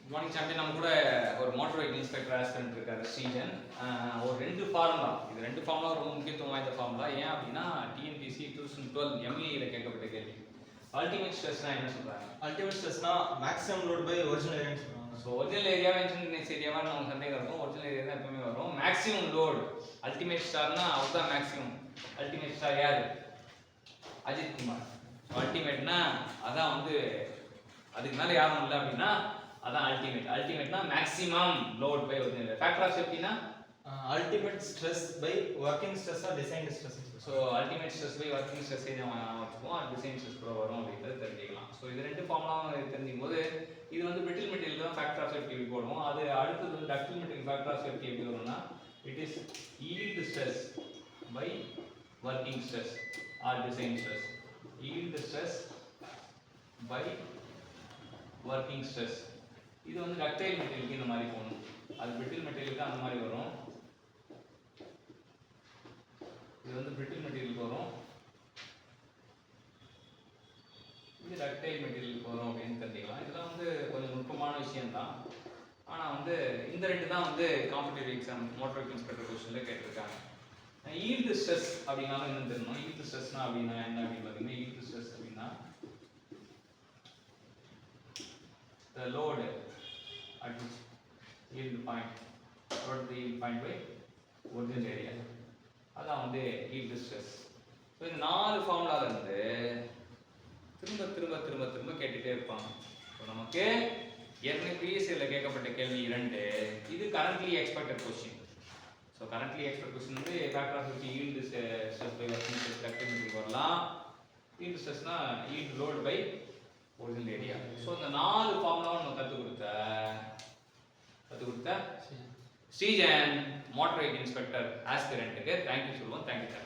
Morning champion நம்ம கூட ஒரு மோட்டார் வெஹிக்கிள் இன்ஸ்பெக்டர் ஆஸ்பிரண்ட் இருக்காரு ஸ்ரீஜன். ஒரு 2 ஃபார்முலா, இது 2 ஃபார்முலா ரொம்ப முக்கியத்துவம் வாய்ந்த ஃபார்முலா. ஏன் அப்படின்னா டிஎன்பிசி 2012 எம்இல கேட்கப்பட்ட கேள்வி. அல்டிமேட் ஸ்ட்ரெஸ்னா என்ன சொல்றாங்க? அல்டிமேட் ஸ்ட்ரெஸ்னா மேக்ஸிமம் லோட் பை ஒரிஜினல் ஏரியான்னு சொல்றாங்க. ஸோ ஒரிஜினல் ஏரியாவை இன்டர்னஸ் ஏரியாவா நமக்கு சந்தேகம் இருக்கும். ஒரிஜினல் ஏரியா தான் எப்பவுமே வரும். மேக்ஸிமம் லோட் அல்டிமேட் ஸ்டார்னா அவர் தான் மேக்ஸிமம். அல்டிமேட் ஸ்டார் யாரு? அஜித் குமார். அல்டிமேட்னா அதான் வந்து அதுக்கு மேல யாரும் இல்லை அப்படின்னா அதான் அல்டிமேட். அல்டிமேட்னா maximum load by original. Factor of சேஃப்டினா ultimate stress by working stress or design stress. So ultimate stress by working stress நம்ம வச்சுப்போம். டிசைன் ஸ்ட்ரெஸ் கூட வரும் அப்படின்றது தெரிஞ்சுக்கலாம். ஸோ இது 2 ஃபார்முலாவும் தெரிஞ்சுக்கும் போது இது வந்து பிரிட்டில் மெட்டீரியல் தான் ஃபேக்டர் ஆஃப் சேஃப்டி எப்படி போடுவோம். அது அடுத்தது வந்து ductile material factor of safety எப்படி வரும்னா it is yield stress by working stress or design stress. Yield stress by working stress. இது வந்து டக்டைல் மெட்டீரியலுக்கு இந்த மாதிரி போகணும். அது பிரிட்டில் மெட்டீரியலுக்கு அந்த மாதிரி வரும். இது வந்து பிரிட்டில் மெட்டீரியலுக்கு வரும். இது டக்டைல் மெட்டீரியலுக்கு வரும் அப்படின்னு தெரிஞ்சுக்கலாம். இதெல்லாம் வந்து கொஞ்சம் நுட்பமான விஷயம் தான். ஆனால் வந்து இந்த 2 தான் வந்து competitive exam motor vehicle inspector கொஸ்டினில் கேட்டிருக்காங்க. ஈல்டு ஸ்ட்ரெஸ் அப்படின்னாலும் என்ன தெரியணும். ஈல்டு ஸ்ட்ரெஸ்னா அப்படின்னா என்ன அப்படின்னு பார்த்தீங்கன்னா ஈல்டு ஸ்ட்ரெஸ் அப்படின்னா the load at which yield point or the yield point by original area அதான் வந்து yield stress. ஸோ இந்த 4 ஃபார்முலால இருந்து திரும்ப திரும்ப திரும்ப திரும்ப கேட்டுட்டே இருப்பாங்க. ஸோ நமக்கு ஏற்கனவே பிஎஸ்சியில் கேட்கப்பட்ட கேள்வி 2, இது currently expected question. So currently expect question வந்து factor of safety yield stress by working stress ductility வரலாம். yield stressனா yield load by original area. So இந்த 4 ஃபார்முலாவும் நம்ம கற்றுக் கொடுத்த ஸ்ரீஜன் மோட்டார் வெஹிக்கிள் இன்ஸ்பெக்டர் ஆஸ்பிரண்ட்டுக்கு தேங்க்யூ சொல்லுவோம். தேங்க்யூ.